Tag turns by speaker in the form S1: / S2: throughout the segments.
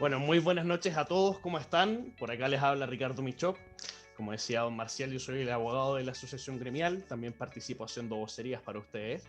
S1: Bueno, muy buenas noches a todos, ¿cómo están? Por acá les habla Ricardo Michop. Como decía don Marcial, yo soy el abogado de la Asociación Gremial, también participo haciendo vocerías para ustedes,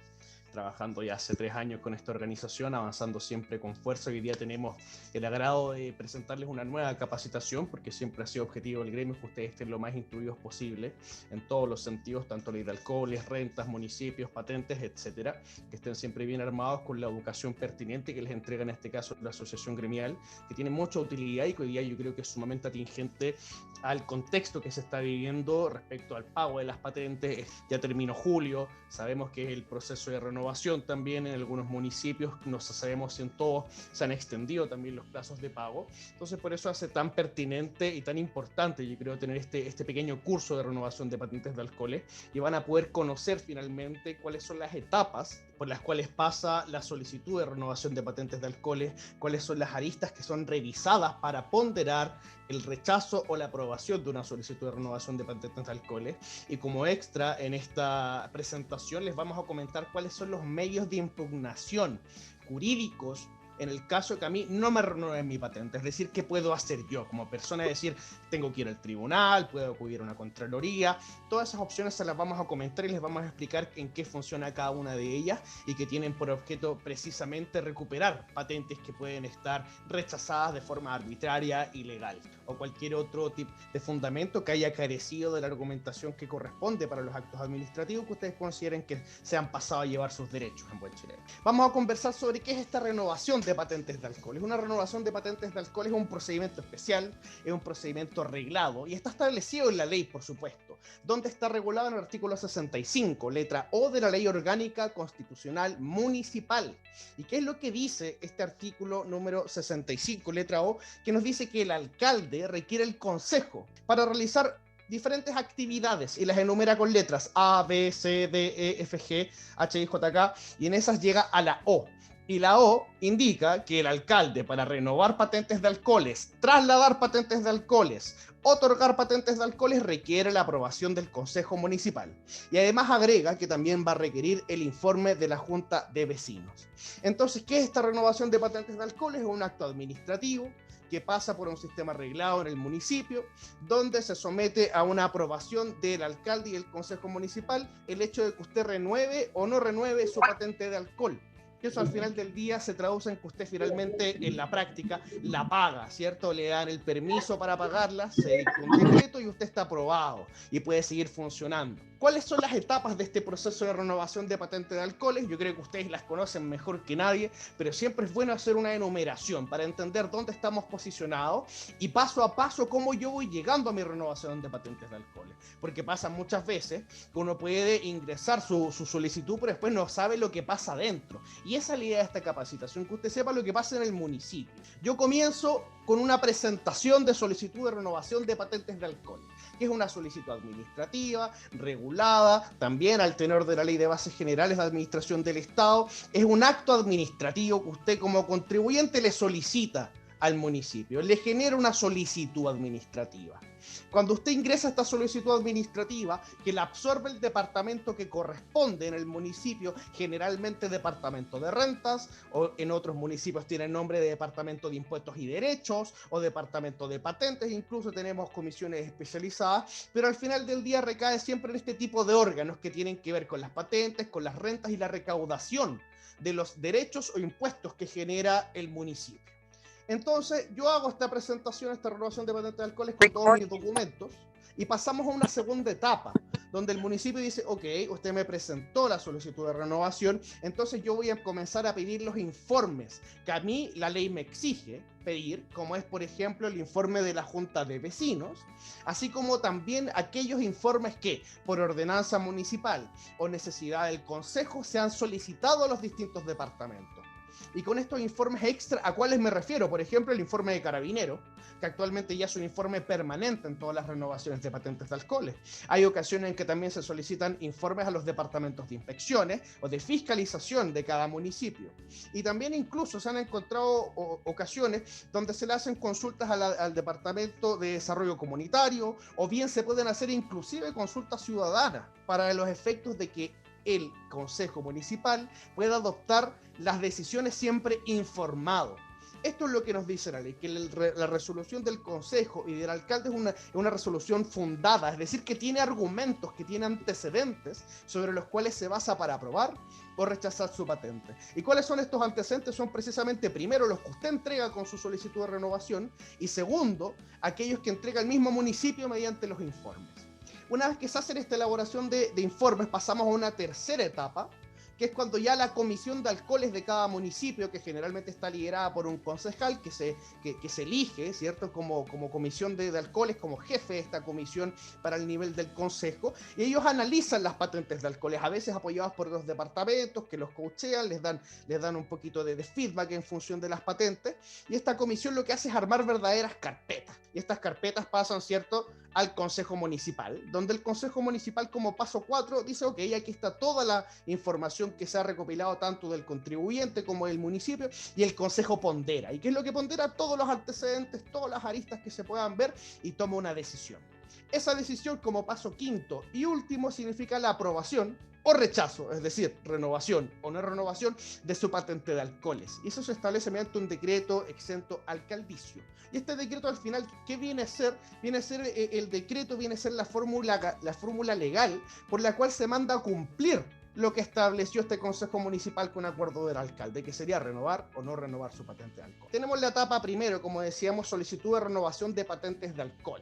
S1: trabajando ya hace 3 años con esta organización, avanzando siempre con fuerza. Hoy día tenemos el agrado de presentarles una nueva capacitación, porque siempre ha sido objetivo del gremio que ustedes estén lo más instruidos posible en todos los sentidos, tanto ley de alcoholes, rentas, municipios, patentes, etcétera, que estén siempre bien armados con la educación pertinente que les entrega en este caso la Asociación Gremial, que tiene mucha utilidad y que hoy día yo creo que es sumamente atingente al contexto que se está viviendo respecto al pago de las patentes. Ya terminó julio, sabemos que es el proceso de renovación también en algunos municipios, no sabemos si en todos se han extendido también los plazos de pago. Entonces por eso hace tan pertinente y tan importante, yo creo, tener este pequeño curso de renovación de patentes de alcoholes, y van a poder conocer finalmente cuáles son las etapas por las cuales pasa la solicitud de renovación de patentes de alcoholes, cuáles son las aristas que son revisadas para ponderar el rechazo o la aprobación de una solicitud de renovación de patentes de alcoholes. Y como extra en esta presentación les vamos a comentar cuáles son los medios de impugnación jurídicos en el caso que a mí no me renueven mi patente. Es decir, ¿qué puedo hacer yo como persona? Es decir, tengo que ir al tribunal, puedo acudir a una contraloría. Todas esas opciones se las vamos a comentar y les vamos a explicar en qué funciona cada una de ellas, y que tienen por objeto precisamente recuperar patentes que pueden estar rechazadas de forma arbitraria, ilegal, o cualquier otro tipo de fundamento que haya carecido de la argumentación que corresponde para los actos administrativos que ustedes consideren que se han pasado a llevar sus derechos en buen chileno. Vamos a conversar sobre qué es esta renovación de patentes de alcohol. Una renovación de patentes de alcohol es un procedimiento especial, es un procedimiento reglado y está establecido en la ley, por supuesto, donde está regulado en el artículo 65, letra O de la Ley Orgánica Constitucional Municipal. ¿Y qué es lo que dice este artículo número 65, letra O? Que nos dice que el alcalde requiere el consejo para realizar diferentes actividades y las enumera con letras A, B, C, D, E, F, G, H, I, J, K, y en esas llega a la O. Y la O indica que el alcalde, para renovar patentes de alcoholes, trasladar patentes de alcoholes, otorgar patentes de alcoholes, requiere la aprobación del Consejo Municipal. Y además agrega que también va a requerir el informe de la Junta de Vecinos. Entonces, ¿qué es esta renovación de patentes de alcoholes? Es un acto administrativo que pasa por un sistema arreglado en el municipio, donde se somete a una aprobación del alcalde y el Consejo Municipal el hecho de que usted renueve o no renueve su patente de alcohol. Que eso al final del día se traduce en que usted finalmente en la práctica la paga, ¿cierto? Le dan el permiso para pagarla, se dicta un decreto y usted está aprobado y puede seguir funcionando. ¿Cuáles son las etapas de este proceso de renovación de patente de alcoholes? Yo creo que ustedes las conocen mejor que nadie, pero siempre es bueno hacer una enumeración para entender dónde estamos posicionados y paso a paso cómo yo voy llegando a mi renovación de patentes de alcoholes. Porque pasa muchas veces que uno puede ingresar su solicitud, pero después no sabe lo que pasa adentro. Y esa es la idea de esta capacitación, que usted sepa lo que pasa en el municipio. Yo comienzo con una presentación de solicitud de renovación de patentes de alcohol, que es una solicitud administrativa, regulada, también al tenor de la Ley de Bases Generales de Administración del Estado. Es un acto administrativo que usted como contribuyente le solicita al municipio, le genera una solicitud administrativa. Cuando usted ingresa esta solicitud administrativa, que la absorbe el departamento que corresponde en el municipio, generalmente departamento de rentas, o en otros municipios tienen nombre de departamento de impuestos y derechos, o departamento de patentes, incluso tenemos comisiones especializadas, pero al final del día recae siempre en este tipo de órganos que tienen que ver con las patentes, con las rentas y la recaudación de los derechos o impuestos que genera el municipio. Entonces, yo hago esta presentación, esta renovación de patentes de alcoholes con todos mis documentos, y pasamos a una segunda etapa, donde el municipio dice, ok, usted me presentó la solicitud de renovación, entonces yo voy a comenzar a pedir los informes que a mí la ley me exige pedir, como es, por ejemplo, el informe de la Junta de Vecinos, así como también aquellos informes que, por ordenanza municipal o necesidad del Consejo, se han solicitado a los distintos departamentos. Y con estos informes extra, ¿a cuáles me refiero? Por ejemplo, el informe de Carabinero, que actualmente ya es un informe permanente en todas las renovaciones de patentes de alcoholes. Hay ocasiones en que también se solicitan informes a los departamentos de inspecciones o de fiscalización de cada municipio. Y también incluso se han encontrado ocasiones donde se le hacen consultas al Departamento de Desarrollo Comunitario, o bien se pueden hacer inclusive consultas ciudadanas para los efectos de que el Consejo Municipal pueda adoptar las decisiones siempre informado.
S2: Esto es lo que nos dice la ley, que la resolución del Consejo y del alcalde es una resolución fundada, es decir, que tiene argumentos, que tiene antecedentes sobre los cuales se basa para aprobar o rechazar su patente. ¿Y cuáles son estos antecedentes? Son precisamente, primero, los que usted entrega con su solicitud de renovación, y segundo, aquellos que entrega el mismo municipio mediante los informes. Una vez que se hace esta elaboración de informes, pasamos a una tercera etapa, que es cuando ya la comisión de alcoholes de cada municipio, que generalmente está liderada por un concejal que se elige, ¿cierto? Como comisión de alcoholes, como jefe de esta comisión para el nivel del consejo, y ellos analizan las patentes de alcoholes, a veces apoyados por los departamentos que los coachean, les dan un poquito de feedback en función de las patentes, y esta comisión lo que hace es armar verdaderas carpetas, y estas carpetas pasan, ¿cierto?, al Consejo Municipal, donde el Consejo Municipal, como paso 4, dice, ok, aquí está toda la información que se ha recopilado tanto del contribuyente como del municipio, y el Consejo pondera. ¿Y qué es lo que pondera? Todos los antecedentes, todas las aristas que se puedan ver, y toma una decisión. Esa decisión, como paso 5 y último, significa la aprobación o rechazo, es decir, renovación o no renovación de su patente de alcoholes. Y eso se establece mediante un decreto exento alcaldicio. Y este decreto, al final, ¿qué viene a ser? Viene a ser el decreto, viene a ser la fórmula legal por la cual se manda a cumplir lo que estableció este Consejo Municipal con acuerdo del alcalde, que sería renovar o no renovar su patente de alcohol. Tenemos la etapa primero, como decíamos, solicitud de renovación de patentes de alcohol,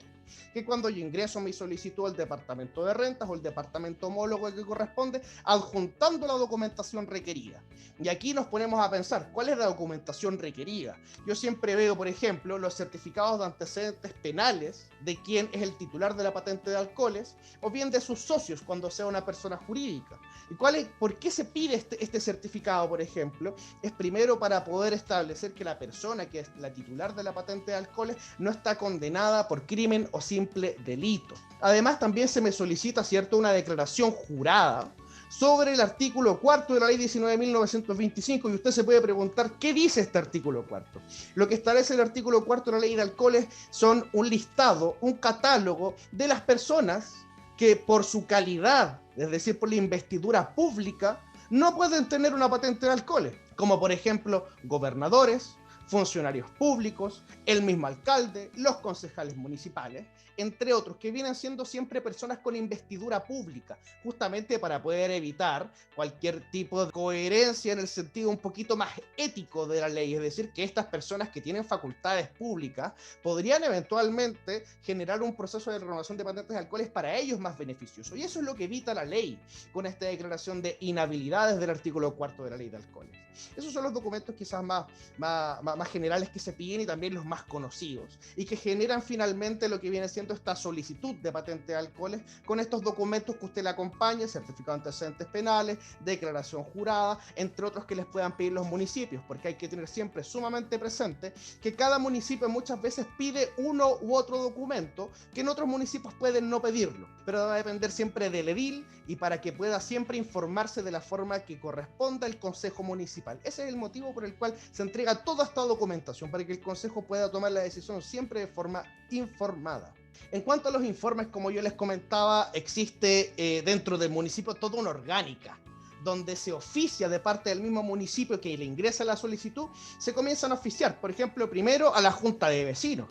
S2: que cuando yo ingreso mi solicitud al departamento de rentas o el departamento homólogo que corresponde, adjuntando la documentación requerida. Y aquí nos ponemos a pensar, ¿cuál es la documentación requerida? Yo siempre veo, por ejemplo, los certificados de antecedentes penales de quién es el titular de la patente de alcoholes, o bien de sus socios cuando sea una persona jurídica. ¿Y por qué se pide este certificado, por ejemplo? Es primero para poder establecer que la persona que es la titular de la patente de alcoholes no está condenada por crimen o simple delito. Además, también se me solicita, ¿cierto?, una declaración jurada sobre el artículo 4 de la ley 19.925, y usted se puede preguntar, ¿qué dice este artículo 4? Lo que establece el artículo 4 de la ley de alcoholes son un listado, un catálogo de las personas que por su calidad, es decir, por la investidura pública, no pueden tener una patente de alcoholes, como por ejemplo gobernadores, funcionarios públicos, el mismo alcalde, los concejales municipales, entre otros, que vienen siendo siempre personas con investidura pública, justamente para poder evitar cualquier tipo de coherencia en el sentido un poquito más ético de la ley, es decir, que estas personas que tienen facultades públicas podrían eventualmente generar un proceso de renovación de patentes de alcoholes para ellos más beneficioso, y eso es lo que evita la ley con esta declaración de inhabilidades del artículo 4 de la ley de alcoholes. Esos son los documentos quizás más generales que se piden, y también los más conocidos, y que generan finalmente lo que viene siendo esta solicitud de patente de alcoholes con estos documentos que usted le acompaña: certificado de antecedentes penales, declaración jurada, entre otros que les puedan pedir los municipios, porque hay que tener siempre sumamente presente que cada municipio muchas veces pide uno u otro documento que en otros municipios pueden no pedirlo, pero va a depender siempre del edil, y para que pueda siempre informarse de la forma que corresponda el Consejo Municipal. Ese es el motivo por el cual se entrega toda esta documentación, para que el Consejo pueda tomar la decisión siempre de forma informada. En cuanto a los informes, como yo les comentaba, existe dentro del municipio toda una orgánica, donde se oficia de parte del mismo municipio que le ingresa la solicitud, se comienzan a oficiar, por ejemplo, primero a la Junta de Vecinos.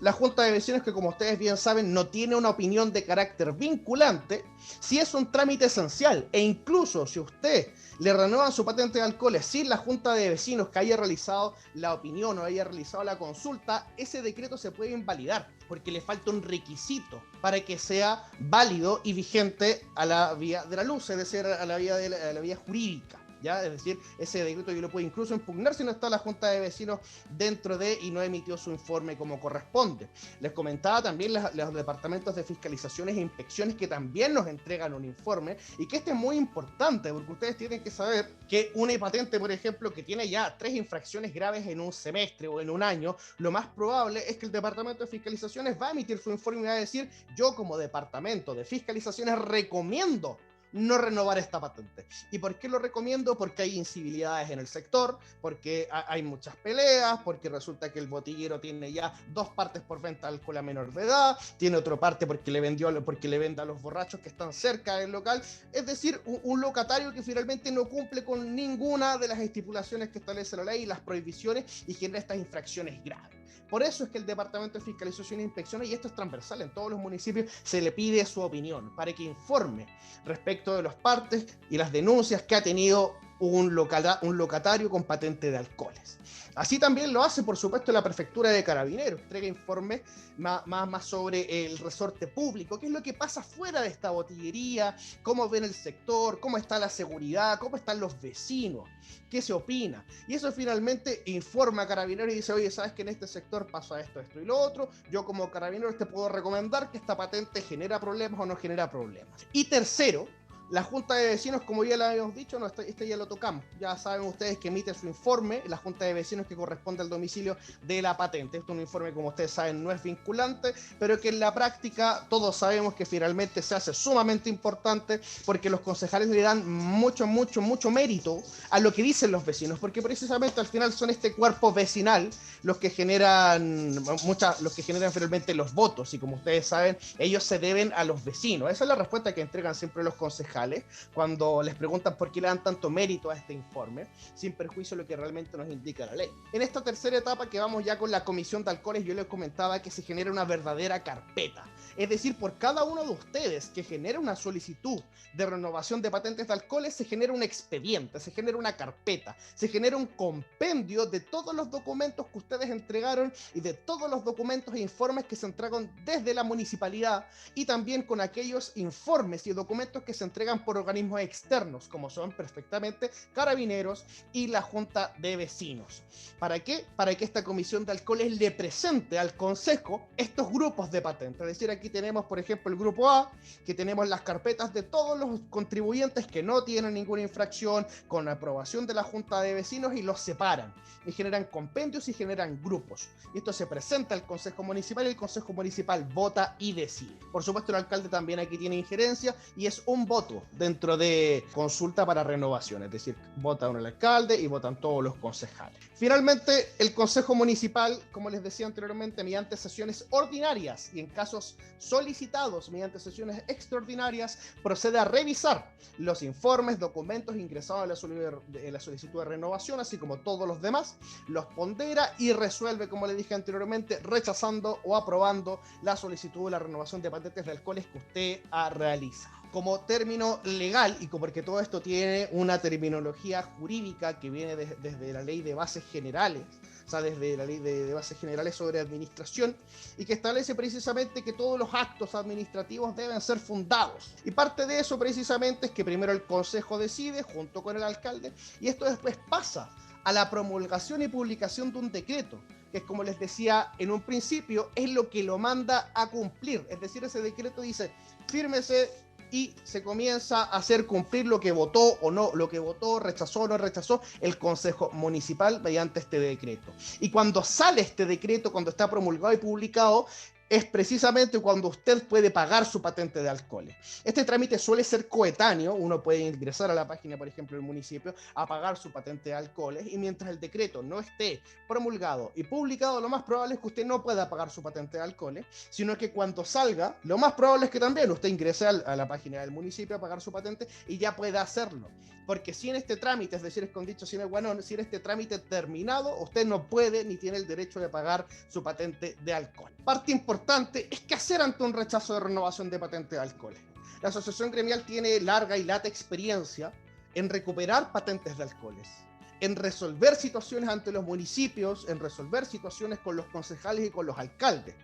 S2: La Junta de Vecinos, que como ustedes bien saben, no tiene una opinión de carácter vinculante, si es un trámite esencial, e incluso si usted le renuevan su patente de alcoholes sin la Junta de Vecinos que haya realizado la opinión o haya realizado la consulta, ese decreto se puede invalidar, porque le falta un requisito para que sea válido y vigente a la vía de la luz, es decir, a la vía jurídica. ¿Ya? Es decir, ese decreto yo lo puedo incluso impugnar si no está la Junta de Vecinos dentro de y no emitió su informe como corresponde. Les comentaba también los departamentos de fiscalizaciones e inspecciones, que también nos entregan un informe, y que este es muy importante porque ustedes tienen que saber que una patente, por ejemplo, que tiene ya 3 infracciones graves en un semestre o en un año, lo más probable es que el departamento de fiscalizaciones va a emitir su informe y va a decir: yo como departamento de fiscalizaciones recomiendo no renovar esta patente. ¿Y por qué lo recomiendo? Porque hay incivilidades en el sector, porque hay muchas peleas, porque resulta que el botiguero tiene ya 2 partes por venta de alcohol a menor de edad, tiene otra parte porque le vende a los borrachos que están cerca del local, es decir, un locatario que finalmente no cumple con ninguna de las estipulaciones que establece la ley y las prohibiciones y genera estas infracciones graves. Por eso es que el Departamento de Fiscalización e Inspecciones, y esto es transversal en todos los municipios, se le pide su opinión para que informe respecto de las partes y las denuncias que ha tenido un locatario con patente de alcoholes. Así también lo hace, por supuesto, la Prefectura de Carabineros, entrega informes más sobre el resorte público, qué es lo que pasa fuera de esta botillería, cómo ven el sector, cómo está la seguridad, cómo están los vecinos, qué se opina. Y eso finalmente informa a Carabineros y dice, oye, ¿sabes que en este sector pasa esto, esto y lo otro? Yo como Carabineros te puedo recomendar que esta patente genera problemas o no genera problemas. Y tercero, la Junta de Vecinos, como ya lo habíamos dicho, no, este ya lo tocamos. Ya saben ustedes que emite su informe, la Junta de Vecinos, que corresponde al domicilio de la patente. Este es un informe, como ustedes saben, no es vinculante, pero que en la práctica todos sabemos que finalmente se hace sumamente importante porque los concejales le dan mucho mérito a lo que dicen los vecinos, porque precisamente al final son este cuerpo vecinal los que generan finalmente los votos, y como ustedes saben, ellos se deben a los vecinos. Esa es la respuesta que entregan siempre los concejales cuando les preguntan por qué le dan tanto mérito a este informe, sin perjuicio de lo que realmente nos indica la ley. En esta tercera etapa que vamos ya con la comisión de alcoholes, yo les comentaba que se genera una verdadera carpeta, es decir, por cada uno de ustedes que genera una solicitud de renovación de patentes de alcoholes, se genera un expediente, se genera una carpeta, se genera un compendio de todos los documentos que ustedes entregaron y de todos los documentos e informes que se entregan desde la municipalidad, y también con aquellos informes y documentos que se entregan por organismos externos, como son perfectamente Carabineros y la Junta de Vecinos. ¿Para qué? Para que esta comisión de alcoholes le presente al Consejo estos grupos de patentes. Es decir, aquí tenemos, por ejemplo, el grupo A, que tenemos las carpetas de todos los contribuyentes que no tienen ninguna infracción, con aprobación de la Junta de Vecinos, y los separan, y generan compendios y generan grupos. Y esto se presenta al Consejo Municipal, y el Consejo Municipal vota y decide. Por supuesto, el alcalde también aquí tiene injerencia, y es un voto dentro de consulta para renovación, es decir, vota uno el alcalde y votan todos los concejales. Finalmente, el Consejo Municipal, como les decía anteriormente, mediante sesiones ordinarias y en casos solicitados mediante sesiones extraordinarias, procede a revisar los informes, documentos ingresados en la solicitud de renovación, así como todos los demás, los pondera y resuelve, como les dije anteriormente, rechazando o aprobando la solicitud de la renovación de patentes de alcoholes que usted ha realizado. Como término legal, y porque todo esto tiene una terminología jurídica que viene desde la ley de bases generales, o sea, desde la ley de bases generales sobre administración, y que establece precisamente que todos los actos administrativos deben ser fundados. Y parte de eso precisamente es que primero el Consejo decide junto con el alcalde, y esto después pasa a la promulgación y publicación de un decreto, que es, como les decía en un principio, es lo que lo manda a cumplir. Es decir, ese decreto dice, fírmese, y se comienza a hacer cumplir lo que votó o no, lo que votó, rechazó o no rechazó el Consejo Municipal mediante este decreto. Y cuando sale este decreto, cuando está promulgado y publicado, es precisamente cuando usted puede pagar su patente de alcoholes. Este trámite suele ser coetáneo, uno puede ingresar a la página, por ejemplo, del municipio, a pagar su patente de alcoholes, y mientras el decreto no esté promulgado y publicado, lo más probable es que usted no pueda pagar su patente de alcoholes, sino que cuando salga, lo más probable es que también usted ingrese a la página del municipio a pagar su patente y ya pueda hacerlo. Porque sin este trámite, es decir, es con dicho sin el guanón, sin este trámite terminado, usted no puede ni tiene el derecho de pagar su patente de alcohol. Parte importante es qué hacer ante un rechazo de renovación de patente de alcohol. La asociación gremial tiene larga y lata experiencia en recuperar patentes de alcoholes, en resolver situaciones ante los municipios, en resolver situaciones con los concejales y con los alcaldes,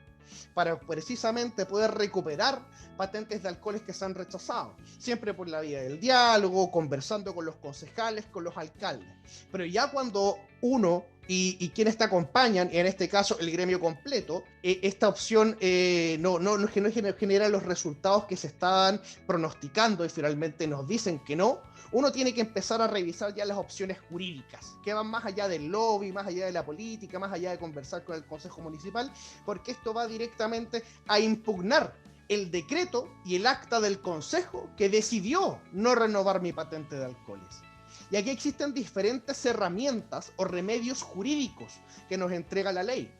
S2: para precisamente poder recuperar patentes de alcoholes que se han rechazado, siempre por la vía del diálogo, conversando con los concejales, con los alcaldes. Pero ya cuando uno y quienes te acompañan, en este caso el gremio completo, esta opción no genera los resultados que se estaban pronosticando y finalmente nos dicen que no, uno tiene que empezar a revisar ya las opciones jurídicas, que van más allá del lobby, más allá de la política, más allá de conversar con el Consejo Municipal, porque esto va directamente a impugnar el decreto y el acta del consejo que decidió no renovar mi patente de alcoholes. Y aquí existen diferentes herramientas o remedios jurídicos que nos entrega la ley.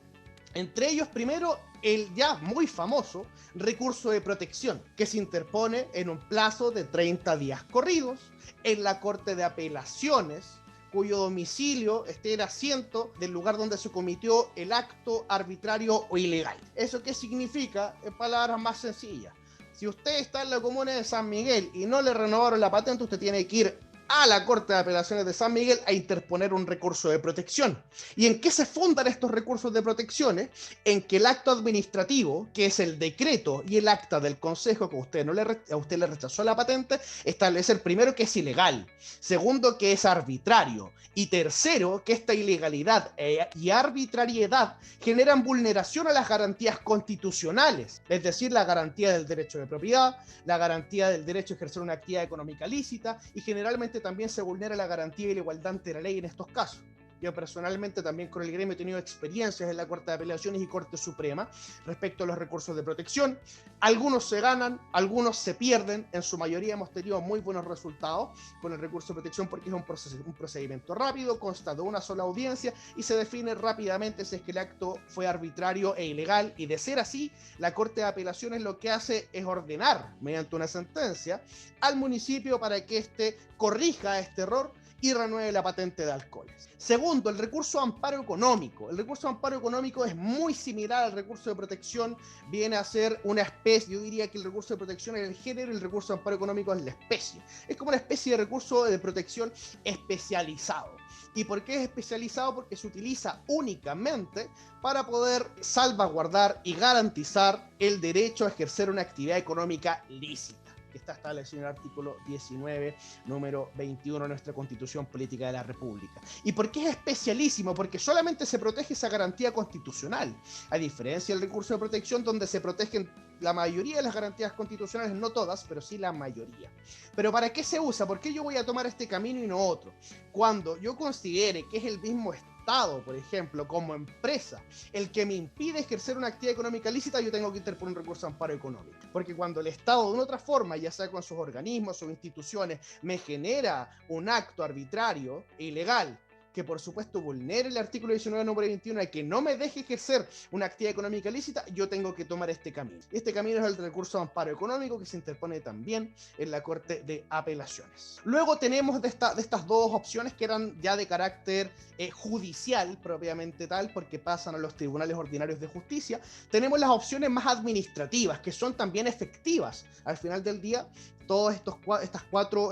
S2: Entre ellos, primero, el ya muy famoso recurso de protección, que se interpone en un plazo de 30 días corridos en la Corte de Apelaciones, cuyo domicilio esté en asiento del lugar donde se cometió el acto arbitrario o ilegal. ¿Eso qué significa? En palabras más sencillas. Si usted está en la comuna de San Miguel y no le renovaron la patente, usted tiene que ir a la Corte de Apelaciones de San Miguel a interponer un recurso de protección. ¿Y en qué se fundan estos recursos de protección? En que el acto administrativo, que es el decreto y el acta del consejo que a usted le rechazó la patente, establecer primero que es ilegal, segundo que es arbitrario, y tercero que esta ilegalidad y arbitrariedad generan vulneración a las garantías constitucionales, es decir, la garantía del derecho de propiedad, la garantía del derecho a ejercer una actividad económica lícita, y generalmente también se vulnera la garantía y la igualdad ante la ley en estos casos. Yo personalmente también con el gremio he tenido experiencias en la Corte de Apelaciones y Corte Suprema respecto a los recursos de protección. Algunos se ganan, algunos se pierden. En su mayoría hemos tenido muy buenos resultados con el recurso de protección porque es un procedimiento rápido, consta de una sola audiencia y se define rápidamente si es que el acto fue arbitrario e ilegal. Y de ser así, la Corte de Apelaciones lo que hace es ordenar mediante una sentencia al municipio para que éste corrija este error y renueve la patente de alcoholes. Segundo, el recurso de amparo económico. El recurso de amparo económico es muy similar al recurso de protección, viene a ser una especie, yo diría que el recurso de protección es el género y el recurso de amparo económico es la especie. Es como una especie de recurso de protección especializado. ¿Y por qué es especializado? Porque se utiliza únicamente para poder salvaguardar y garantizar el derecho a ejercer una actividad económica lícita, que está establecido en el artículo 19, número 21 de nuestra Constitución Política de la República. ¿Y por qué es especialísimo? Porque solamente se protege esa garantía constitucional, a diferencia del recurso de protección, donde se protegen la mayoría de las garantías constitucionales, no todas, pero sí la mayoría. ¿Pero para qué se usa? ¿Por qué yo voy a tomar este camino y no otro? Cuando yo considere que es el mismo Estado, por ejemplo, como empresa, el que me impide ejercer una actividad económica lícita, yo tengo que interponer un recurso de amparo económico. Porque cuando el Estado, de una otra forma, ya sea con sus organismos o instituciones, me genera un acto arbitrario e ilegal, que por supuesto vulnere el artículo 19, número 21, y que no me deje ejercer una actividad económica lícita, yo tengo que tomar este camino. Este camino es el recurso de amparo económico, que se interpone también en la Corte de Apelaciones. Luego tenemos de estas dos opciones que eran ya de carácter judicial, propiamente tal, porque pasan a los tribunales ordinarios de justicia. Tenemos las opciones más administrativas, que son también efectivas. Al final del día, todas estas cuatro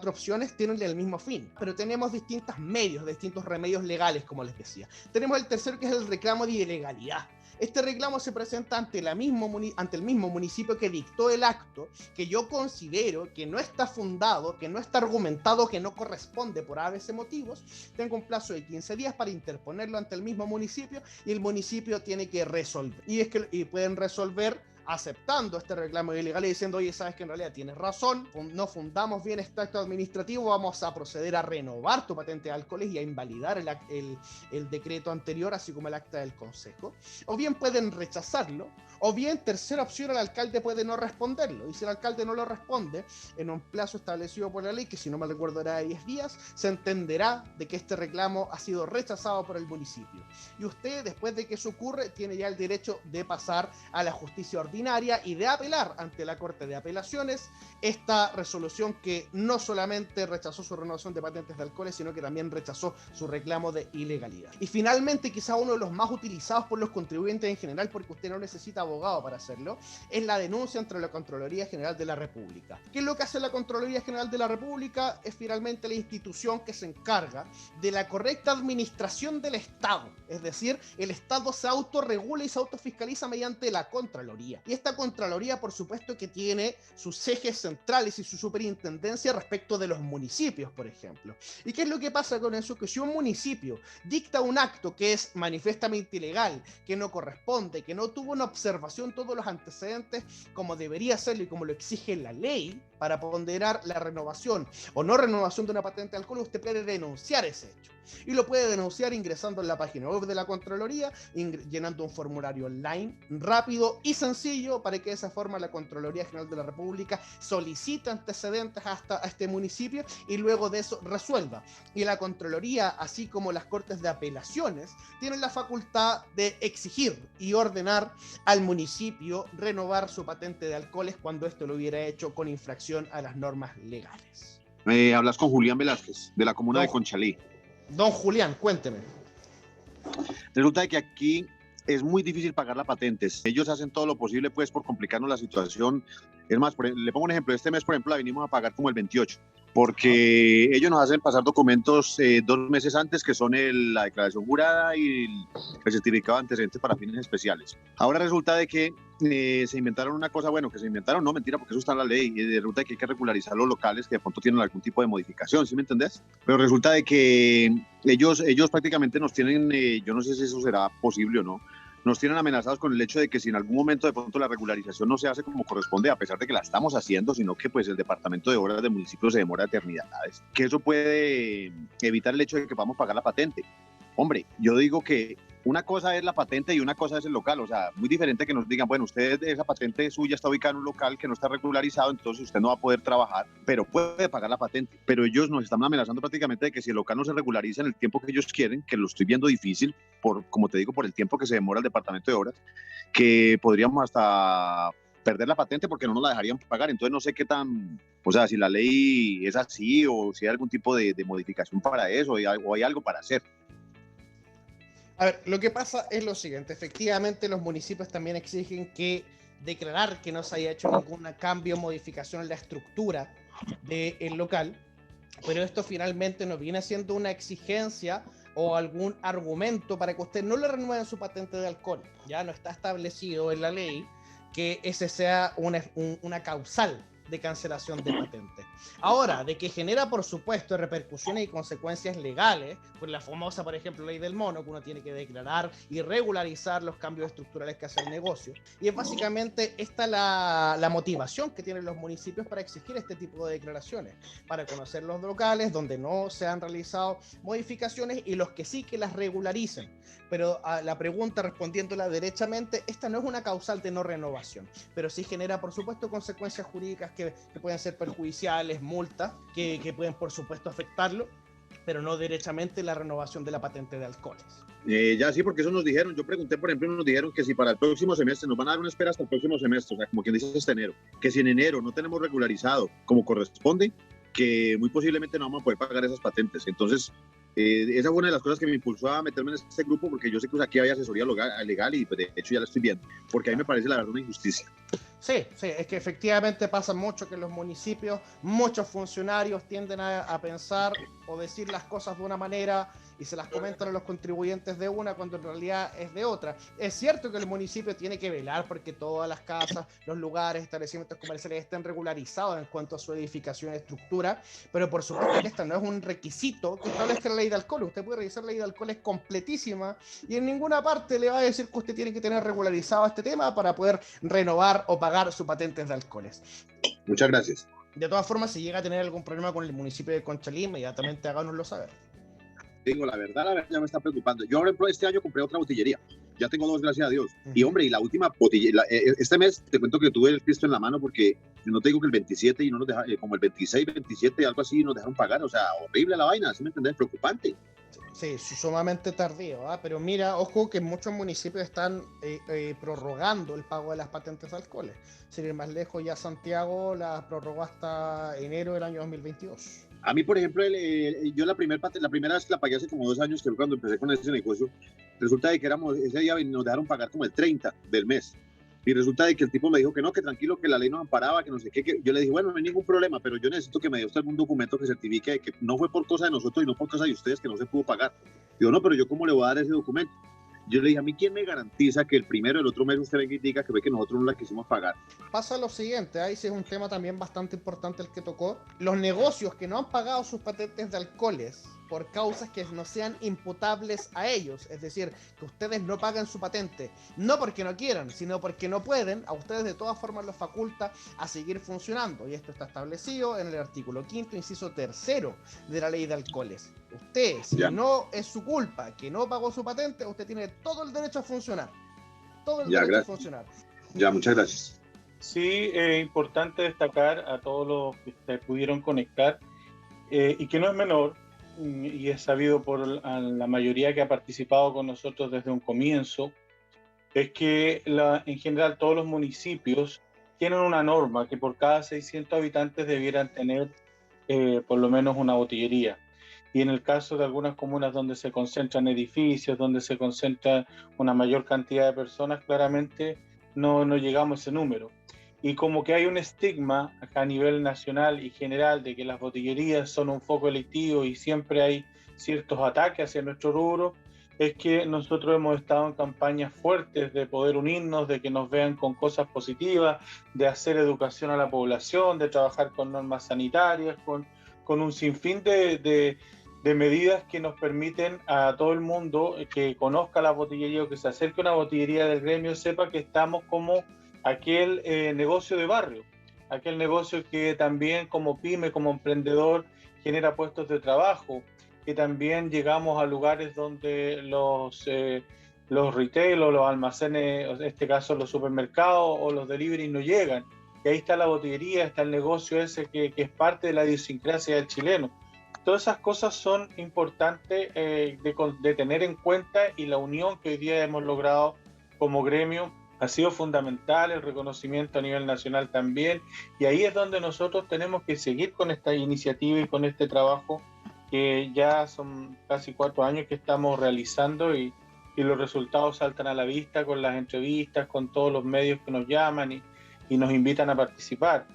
S2: opciones tienen el mismo fin, pero tenemos distintos medios, distintos remedios legales, como les decía. Tenemos el tercero, que es el reclamo de ilegalidad. Este reclamo se presenta ante el mismo municipio que dictó el acto, que yo considero que no está fundado, que no está argumentado, que no corresponde por ABC motivos. Tengo un plazo de 15 días para interponerlo ante el mismo municipio y el municipio tiene que resolver. Y pueden resolver aceptando este reclamo ilegal y diciendo, oye, sabes que en realidad tienes razón, no fundamos bien este acto administrativo, vamos a proceder a renovar tu patente de alcoholes y a invalidar el decreto anterior, así como el acta del consejo. O bien pueden rechazarlo, o bien, tercera opción, el alcalde puede no responderlo. Y si el alcalde no lo responde en un plazo establecido por la ley, que si no me recuerdo era de 10 días, se entenderá de que este reclamo ha sido rechazado por el municipio. Y usted, después de que eso ocurre, tiene ya el derecho de pasar a la justicia ordinaria y de apelar ante la Corte de Apelaciones esta resolución que no solamente rechazó su renovación de patentes de alcoholes, sino que también rechazó su reclamo de ilegalidad. Y finalmente, quizá uno de los más utilizados por los contribuyentes en general, porque usted no necesita abogado para hacerlo, es la denuncia ante la Contraloría General de la República. ¿Qué es lo que hace la Contraloría General de la República? Es finalmente la institución que se encarga de la correcta administración del Estado. Es decir, el Estado se autorregula y se autofiscaliza mediante la Contraloría. Y esta Contraloría, por supuesto, que tiene sus ejes centrales y su superintendencia respecto de los municipios, por ejemplo. ¿Y qué es lo que pasa con eso? Que si un municipio dicta un acto que es manifiestamente ilegal, que no corresponde, que no tuvo una observación todos los antecedentes como debería serlo y como lo exige la ley para ponderar la renovación o no renovación de una patente de alcohol, usted puede denunciar ese hecho. Y lo puede denunciar ingresando en la página web de la Contraloría, llenando un formulario online rápido y sencillo, sencillo para que de esa forma la Contraloría General de la República solicite antecedentes hasta a este municipio y luego de eso resuelva. Y la Contraloría, así como las Cortes de Apelaciones, tienen la facultad de exigir y ordenar al municipio renovar su patente de alcoholes cuando esto lo hubiera hecho con infracción a las normas legales.
S3: Hablas con Julián Velázquez, de la comuna de Conchalí.
S2: Don Julián, cuénteme.
S3: Resulta de que aquí es muy difícil pagar las patentes. Ellos hacen todo lo posible pues por complicarnos la situación. Es más, le pongo un ejemplo. Este mes, por ejemplo, la vinimos a pagar como el 28, porque ellos nos hacen pasar documentos 2 meses antes, que son la declaración jurada y el certificado de antecedentes para fines especiales. Ahora resulta de que se inventaron una cosa, bueno, que se inventaron, no, mentira, porque eso está en la ley, y resulta de que hay que regularizar los locales que de pronto tienen algún tipo de modificación, ¿sí me entendés? Pero resulta de que ellos prácticamente nos tienen, yo no sé si eso será posible o no, nos tienen amenazados con el hecho de que si en algún momento de pronto la regularización no se hace como corresponde, a pesar de que la estamos haciendo, sino que pues el Departamento de Obras del municipio se demora eternidades, que eso puede evitar el hecho de que podamos pagar la patente. Hombre, yo digo que una cosa es la patente y una cosa es el local, o sea, muy diferente que nos digan, bueno, usted, esa patente suya está ubicada en un local que no está regularizado, entonces usted no va a poder trabajar, pero puede pagar la patente. Pero ellos nos están amenazando prácticamente de que si el local no se regulariza en el tiempo que ellos quieren, que lo estoy viendo difícil, como te digo, por el tiempo que se demora el Departamento de Obras, que podríamos hasta perder la patente porque no nos la dejarían pagar. Entonces no sé qué tan, o sea, si la ley es así o si hay algún tipo de modificación para eso o hay algo para hacer.
S2: A ver, lo que pasa es lo siguiente, efectivamente los municipios también exigen que declarar que no se haya hecho ningún cambio o modificación en la estructura del local, pero esto finalmente no viene siendo una exigencia o algún argumento para que usted no le renueve su patente de alcohol. Ya no está establecido en la ley que ese sea una causal de cancelación de patente. Ahora, de que genera, por supuesto, repercusiones y consecuencias legales, por la famosa, por ejemplo, ley del mono, que uno tiene que declarar y regularizar los cambios estructurales que hace el negocio. Y es básicamente esta la motivación que tienen los municipios para exigir este tipo de declaraciones, para conocer los locales donde no se han realizado modificaciones y los que sí que las regularicen. Pero a la pregunta, respondiéndola derechamente, esta no es una causal de no renovación, pero sí genera, por supuesto, consecuencias jurídicas que pueden ser perjudiciales, multas, que pueden, por supuesto, afectarlo, pero no derechamente la renovación de la patente de alcoholes.
S3: Ya sí, porque eso nos dijeron. Yo pregunté, por ejemplo, nos dijeron que si para el próximo semestre nos van a dar una espera hasta el próximo semestre, o sea, como quien dice este enero, que si en enero no tenemos regularizado como corresponde, que muy posiblemente no vamos a poder pagar esas patentes. Entonces, esa fue una de las cosas que me impulsó a meterme en este grupo, porque yo sé que aquí hay asesoría legal y pues, de hecho ya la estoy viendo, porque a mí me parece la verdad una injusticia.
S2: Sí, es que efectivamente pasa mucho que en los municipios muchos funcionarios tienden a pensar o decir las cosas de una manera y se las comentan a los contribuyentes de una cuando en realidad es de otra. Es cierto que el municipio tiene que velar porque todas las casas, los lugares, establecimientos comerciales estén regularizados en cuanto a su edificación y estructura, pero por supuesto que esta no es un requisito que establezca la ley de alcohol. Usted puede revisar la ley de alcohol, es completísima y en ninguna parte le va a decir que usted tiene que tener regularizado este tema para poder renovar o pagar sus patentes de alcoholes.
S3: Muchas gracias.
S2: De todas formas, si llega a tener algún problema con el municipio de Conchalí, inmediatamente háganoslo saber.
S3: Digo, la verdad ya me está preocupando. Yo, por ejemplo, este año compré otra botillería. Ya tengo 2, gracias a Dios. Y, hombre, y la última botella, este mes te cuento que tuve el Cristo en la mano porque no te digo que el 27 y no nos dejaron, como el 26, 27, algo así, nos dejaron pagar. O sea, horrible la vaina, ¿sí me entendés? Preocupante.
S2: Sí, sumamente tardío, ¿eh? Pero mira, ojo que muchos municipios están prorrogando el pago de las patentes de alcoholes. Sin ir más lejos, ya Santiago la prorrogó hasta enero del año 2022.
S3: A mí, por ejemplo, yo la primera vez que la pagué hace como 2 años, que fue cuando empecé con ese negocio, resulta de que ese día nos dejaron pagar como el 30 del mes. Y resulta de que el tipo me dijo que no, que tranquilo, que la ley nos amparaba, que no sé qué. Que yo le dije, bueno, no hay ningún problema, pero yo necesito que me dé usted algún documento que certifique que no fue por cosa de nosotros y no por cosa de ustedes que no se pudo pagar. Digo, no, pero yo ¿cómo le voy a dar ese documento? Yo le dije, a mí, ¿quién me garantiza que el primero del otro mes usted venga y diga que ve que nosotros no la quisimos pagar?
S2: Pasa lo siguiente, ahí sí es un tema también bastante importante el que tocó. Los negocios que no han pagado sus patentes de alcoholes por causas que no sean imputables a ellos, es decir, que ustedes no paguen su patente, no porque no quieran, sino porque no pueden, a ustedes de todas formas los faculta a seguir funcionando, y esto está establecido en el artículo 5º, inciso 3º de la ley de alcoholes. Usted, si no es su culpa que no pagó su patente, usted tiene todo el derecho a funcionar, todo el derecho a funcionar.
S3: Ya, muchas gracias.
S4: Sí, es importante destacar a todos los que se pudieron conectar y que no es menor, y es sabido por la mayoría que ha participado con nosotros desde un comienzo, es que en general todos los municipios tienen una norma que por cada 600 habitantes debieran tener por lo menos una botillería. Y en el caso de algunas comunas donde se concentran edificios, donde se concentra una mayor cantidad de personas, claramente no llegamos a ese número. Y como que hay un estigma acá a nivel nacional y general de que las botillerías son un foco delictivo y siempre hay ciertos ataques hacia nuestro rubro, es que nosotros hemos estado en campañas fuertes de poder unirnos, de que nos vean con cosas positivas, de hacer educación a la población, de trabajar con normas sanitarias, con un sinfín de medidas que nos permiten a todo el mundo que conozca la botillería o que se acerque a una botillería del gremio, sepa que estamos como aquel negocio de barrio, aquel negocio que también como pyme, como emprendedor, genera puestos de trabajo, que también llegamos a lugares donde los retail o los almacenes, en este caso los supermercados o los delivery no llegan. Y ahí está la botillería, está el negocio ese que es parte de la idiosincrasia del chileno. Todas esas cosas son importantes de tener en cuenta, y la unión que hoy día hemos logrado como gremio ha sido fundamental, el reconocimiento a nivel nacional también, y ahí es donde nosotros tenemos que seguir con esta iniciativa y con este trabajo que ya son casi 4 años que estamos realizando, y los resultados saltan a la vista con las entrevistas, con todos los medios que nos llaman y nos invitan a participar.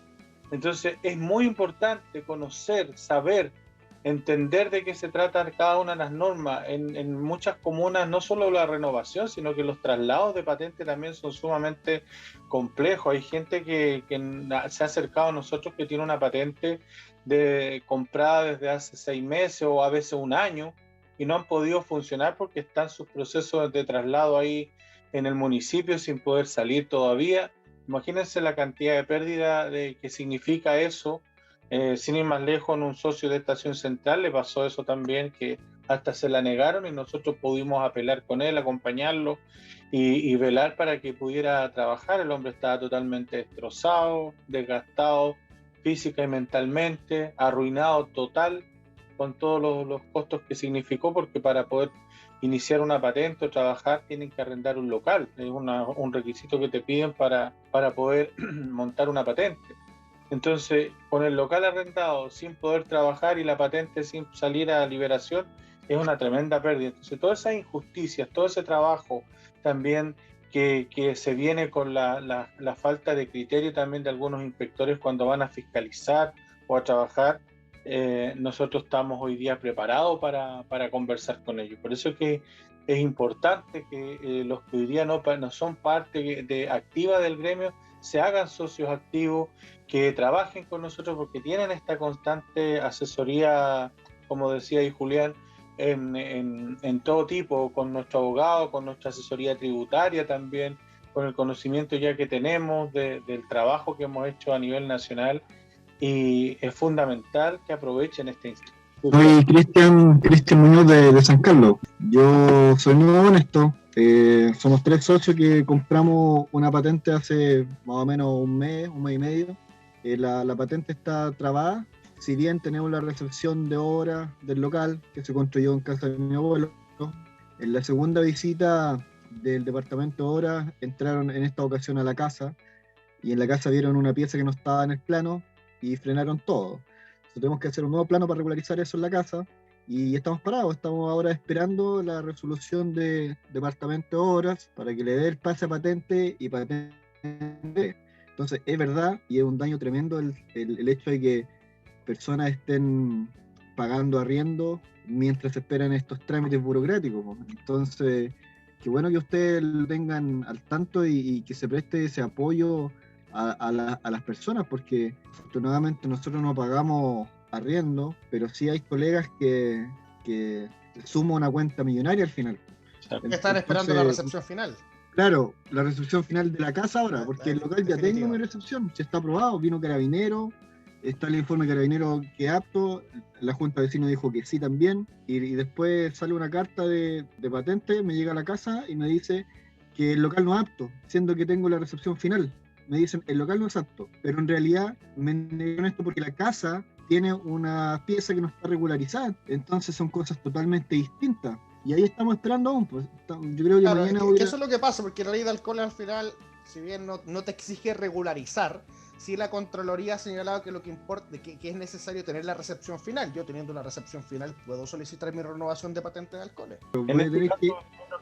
S4: Entonces es muy importante conocer, saber, entender de qué se trata cada una de las normas. En muchas comunas no solo la renovación, sino que los traslados de patente también son sumamente complejos. Hay gente que se ha acercado a nosotros que tiene una patente comprada desde hace 6 meses o a veces un año y no han podido funcionar porque están sus procesos de traslado ahí en el municipio sin poder salir todavía. Imagínense la cantidad de pérdida que significa eso. Sin ir más lejos, en un socio de Estación Central le pasó eso también, que hasta se la negaron y nosotros pudimos apelar con él, acompañarlo y velar para que pudiera trabajar. El hombre estaba totalmente destrozado, desgastado física y mentalmente, arruinado total, con todos los costos que significó, porque para poder iniciar una patente o trabajar tienen que arrendar un local. Es un requisito que te piden para poder montar una patente. Entonces, con el local arrendado, sin poder trabajar y la patente sin salir a liberación, es una tremenda pérdida. Entonces, todas esas injusticias, todo ese trabajo también que se viene con la falta de criterio también de algunos inspectores cuando van a fiscalizar o a trabajar, nosotros estamos hoy día preparados para conversar con ellos. Por eso es que es importante que los que hoy día no son parte activa del gremio se hagan socios activos, que trabajen con nosotros, porque tienen esta constante asesoría, como decía ahí Julián, en todo tipo, con nuestro abogado, con nuestra asesoría tributaria también, con el conocimiento ya que tenemos del trabajo que hemos hecho a nivel nacional, y es fundamental que aprovechen este instituto.
S5: Soy Cristian Muñoz de San Carlos. Yo soy muy honesto. Somos 3 socios que compramos una patente hace más o menos un mes y medio. La patente está trabada. Si bien tenemos la recepción de obra del local que se construyó en casa de mi abuelo, en la segunda visita del departamento de obras entraron en esta ocasión a la casa, y en la casa vieron una pieza que no estaba en el plano y frenaron todo. Entonces, tenemos que hacer un nuevo plano para regularizar eso en la casa, y estamos parados. Estamos ahora esperando la resolución de departamento de obras para que le dé el pase a patente y patente. Entonces es verdad, y es un daño tremendo el hecho de que personas estén pagando arriendo mientras esperan estos trámites burocráticos. Entonces, qué bueno que ustedes lo tengan al tanto y que se preste ese apoyo a las personas, porque afortunadamente nosotros no pagamos arriendo, pero sí hay colegas que suman una cuenta millonaria al final.
S2: Están esperando la recepción final.
S5: Claro, la recepción final de la casa ahora, porque el local ya tengo mi recepción, ya está aprobado, vino Carabinero, está el informe de Carabinero que es apto, la Junta de Vecinos dijo que sí también, y después sale una carta de patente, me llega a la casa y me dice que el local no es apto, siendo que tengo la recepción final. Me dicen, el local no es apto, pero en realidad me negaron esto porque la casa tiene una pieza que no está regularizada, entonces son cosas totalmente distintas. Y ahí estamos esperando aún, pues. Yo creo que
S2: Claro,
S5: mañana
S2: que eso es lo que pasa, porque la ley de alcohol al final, si bien no te exige regularizar, sí la Contraloría ha señalado que lo que importa, que es necesario tener la recepción final. Yo teniendo la recepción final puedo solicitar mi renovación de patente de alcoholes.
S4: En este caso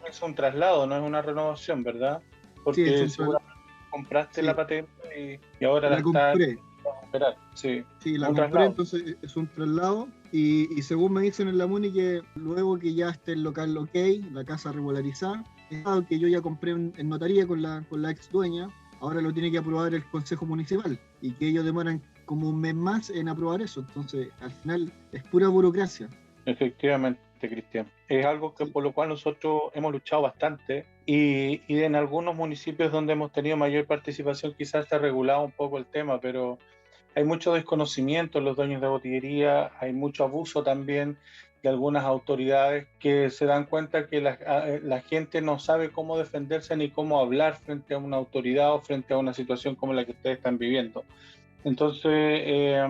S4: es un traslado, no es una renovación, ¿verdad? Porque
S5: sí,
S4: seguramente compraste
S5: sí,
S4: la patente y ahora la
S5: compré.
S4: estás a esperar. Sí,
S5: la
S4: un
S5: compré,
S4: traslado.
S5: entonces es un traslado. Y según me dicen en la MUNI, que luego que ya esté el local ok, la casa regularizada, que yo ya compré en notaría con la ex dueña, ahora lo tiene que aprobar el Consejo Municipal y que ellos demoran como un mes más en aprobar eso. Entonces, al final es pura burocracia.
S4: Efectivamente, Cristian. Es algo que por lo cual nosotros hemos luchado bastante y en algunos municipios donde hemos tenido mayor participación quizás se ha regulado un poco el tema, pero hay mucho desconocimiento en los dueños de botillería, hay mucho abuso también de algunas autoridades que se dan cuenta que la gente no sabe cómo defenderse ni cómo hablar frente a una autoridad o frente a una situación como la que ustedes están viviendo. Entonces,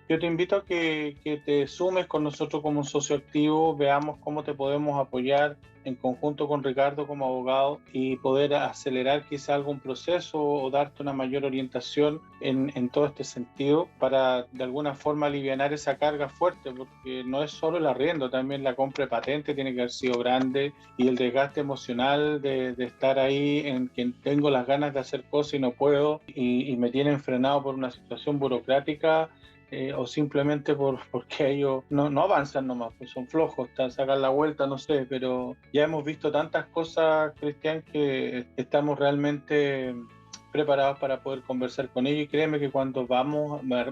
S4: yo te invito a que te sumes con nosotros como un socio activo, veamos cómo te podemos apoyar en conjunto con Ricardo como abogado y poder acelerar quizá algún proceso o darte una mayor orientación en todo este sentido para de alguna forma aliviar esa carga fuerte, porque no es solo el arriendo, también la compra de patente tiene que haber sido grande y el desgaste emocional de estar ahí en que tengo las ganas de hacer cosas y no puedo y me tienen frenado por una situación burocrática. O simplemente porque ellos no avanzan nomás, pues son flojos, sacan la vuelta, no sé, pero ya hemos visto tantas cosas, Cristian, que estamos realmente preparados para poder conversar con ellos y créeme que cuando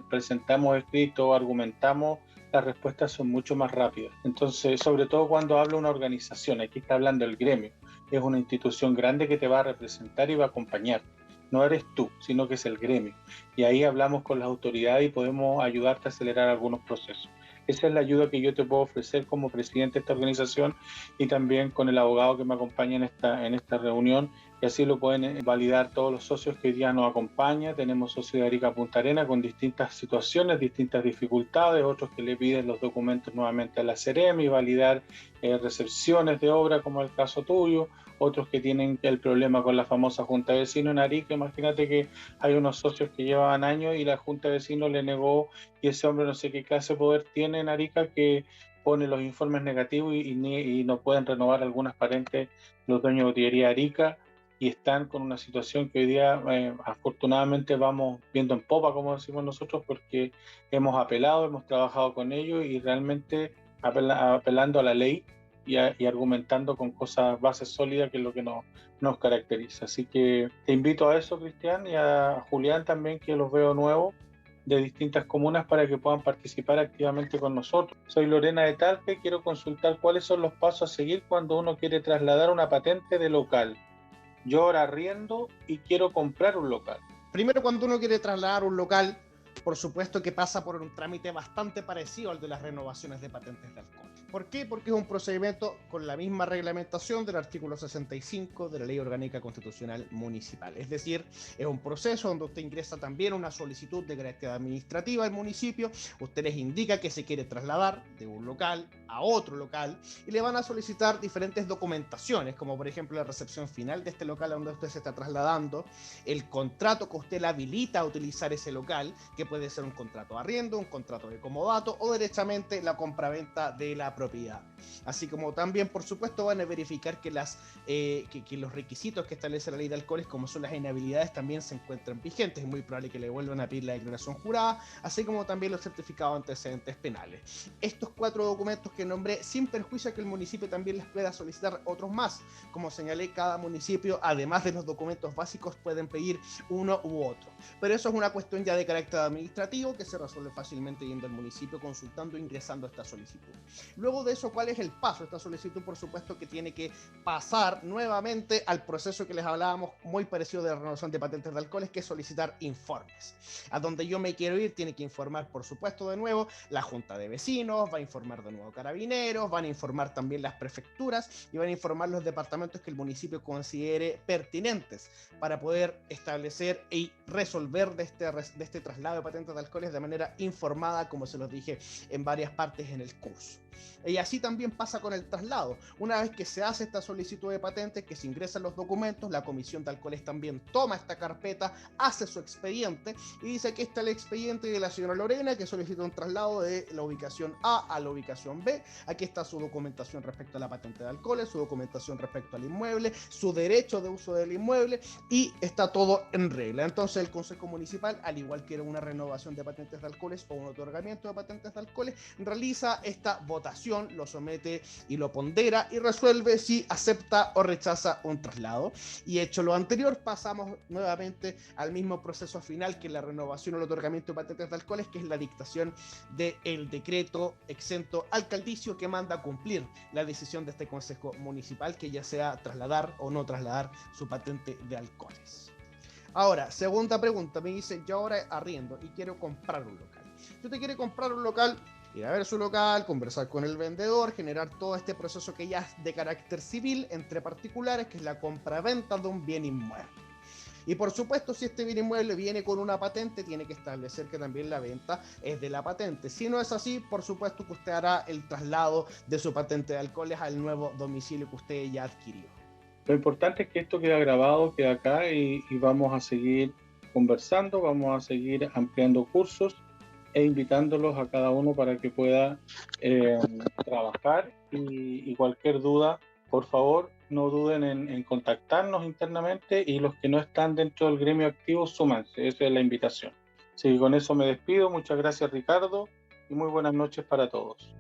S4: presentamos escrito, argumentamos, las respuestas son mucho más rápidas. Entonces, sobre todo cuando habla una organización, aquí está hablando el gremio, es una institución grande que te va a representar y va a acompañar. No eres tú, sino que es el gremio. Y ahí hablamos con las autoridades y podemos ayudarte a acelerar algunos procesos. Esa es la ayuda que yo te puedo ofrecer como presidente de esta organización y también con el abogado que me acompaña en esta reunión. Y así lo pueden validar todos los socios que hoy día nos acompañan. Tenemos socios de Arica Punta Arenas con distintas situaciones, distintas dificultades, otros que le piden los documentos nuevamente a la CEREM y validar recepciones de obra, como el caso tuyo, otros que tienen el problema con la famosa Junta de Vecinos en Arica. Imagínate que hay unos socios que llevaban años y la Junta de Vecinos le negó, y ese hombre no sé qué clase de poder tiene en Arica que pone los informes negativos y no pueden renovar algunas patentes los dueños de botillería Arica y están con una situación que hoy día afortunadamente vamos viendo en popa, como decimos nosotros, porque hemos apelado, hemos trabajado con ellos y realmente apelando a la ley y argumentando con cosas, bases sólidas, que es lo que nos caracteriza. Así que te invito a eso, Cristian, y a Julián también, que los veo nuevos, de distintas comunas, para que puedan participar activamente con nosotros. Soy Lorena de Talca y quiero consultar cuáles son los pasos a seguir cuando uno quiere trasladar una patente de local. Yo ahora arriendo y quiero comprar un local.
S2: Primero, cuando uno quiere trasladar un local, por supuesto que pasa por un trámite bastante parecido al de las renovaciones de patentes de alcohol. ¿Por qué? Porque es un procedimiento con la misma reglamentación del artículo 65 de la Ley Orgánica Constitucional Municipal. Es decir, es un proceso donde usted ingresa también una solicitud de carácter administrativa al municipio, usted les indica que se quiere trasladar de un local a otro local y le van a solicitar diferentes documentaciones, como por ejemplo la recepción final de este local a donde usted se está trasladando, el contrato que usted le habilita a utilizar ese local, que puede ser un contrato de arriendo, un contrato de comodato o derechamente la compraventa de la propiedad. Así como también, por supuesto, van a verificar que los requisitos que establece la ley de alcoholes, como son las inhabilidades, también se encuentran vigentes. Es muy probable que le vuelvan a pedir la declaración jurada, así como también los certificados de antecedentes penales. Estos 4 documentos que nombré, sin perjuicio a que el municipio también les pueda solicitar otros más. Como señalé, cada municipio, además de los documentos básicos, pueden pedir uno u otro. Pero eso es una cuestión ya de carácter administrativo administrativo que se resuelve fácilmente yendo al municipio, consultando e ingresando esta solicitud. Luego de eso, ¿cuál es el paso? Esta solicitud, por supuesto, que tiene que pasar nuevamente al proceso que les hablábamos, muy parecido de la renovación de patentes de alcoholes, que es solicitar informes. A donde yo me quiero ir, tiene que informar, por supuesto, de nuevo, la Junta de Vecinos, va a informar de nuevo Carabineros, van a informar también las prefecturas y van a informar los departamentos que el municipio considere pertinentes para poder establecer y resolver de este traslado de patentes de alcoholes de manera informada, como se los dije en varias partes en el curso. Y así también pasa con el traslado. Una vez que se hace esta solicitud de patentes, que se ingresan los documentos, la Comisión de Alcoholes también toma esta carpeta, hace su expediente y dice: aquí está el expediente de la señora Lorena, que solicita un traslado de la ubicación A a la ubicación B. Aquí está su documentación respecto a la patente de alcoholes, su documentación respecto al inmueble, su derecho de uso del inmueble, y está todo en regla. Entonces el Consejo Municipal, al igual que una renovación de patentes de alcoholes o un otorgamiento de patentes de alcoholes, realiza esta votación, lo somete y lo pondera y resuelve si acepta o rechaza un traslado. Y hecho lo anterior, pasamos nuevamente al mismo proceso final que la renovación o el otorgamiento de patentes de alcoholes, que es la dictación del decreto exento alcaldicio que manda a cumplir la decisión de este Consejo Municipal, que ya sea trasladar o no trasladar su patente de alcoholes. Ahora, segunda pregunta, me dice: yo ahora arriendo y quiero comprar un local. Si usted quiere comprar un local, ir a ver su local, conversar con el vendedor, generar todo este proceso que ya es de carácter civil entre particulares, que es la compra-venta de un bien inmueble. Y por supuesto, si este bien inmueble viene con una patente, tiene que establecer que también la venta es de la patente. Si no es así, por supuesto que usted hará el traslado de su patente de alcoholes al nuevo domicilio que usted ya adquirió.
S4: Lo importante es que esto queda grabado, queda acá, y vamos a seguir conversando, vamos a seguir ampliando cursos e invitándolos a cada uno para que pueda trabajar, y cualquier duda, por favor, no duden en contactarnos internamente, y los que no están dentro del gremio activo, súmanse. Esa es la invitación. Así que con eso me despido. Muchas gracias, Ricardo, y muy buenas noches para todos.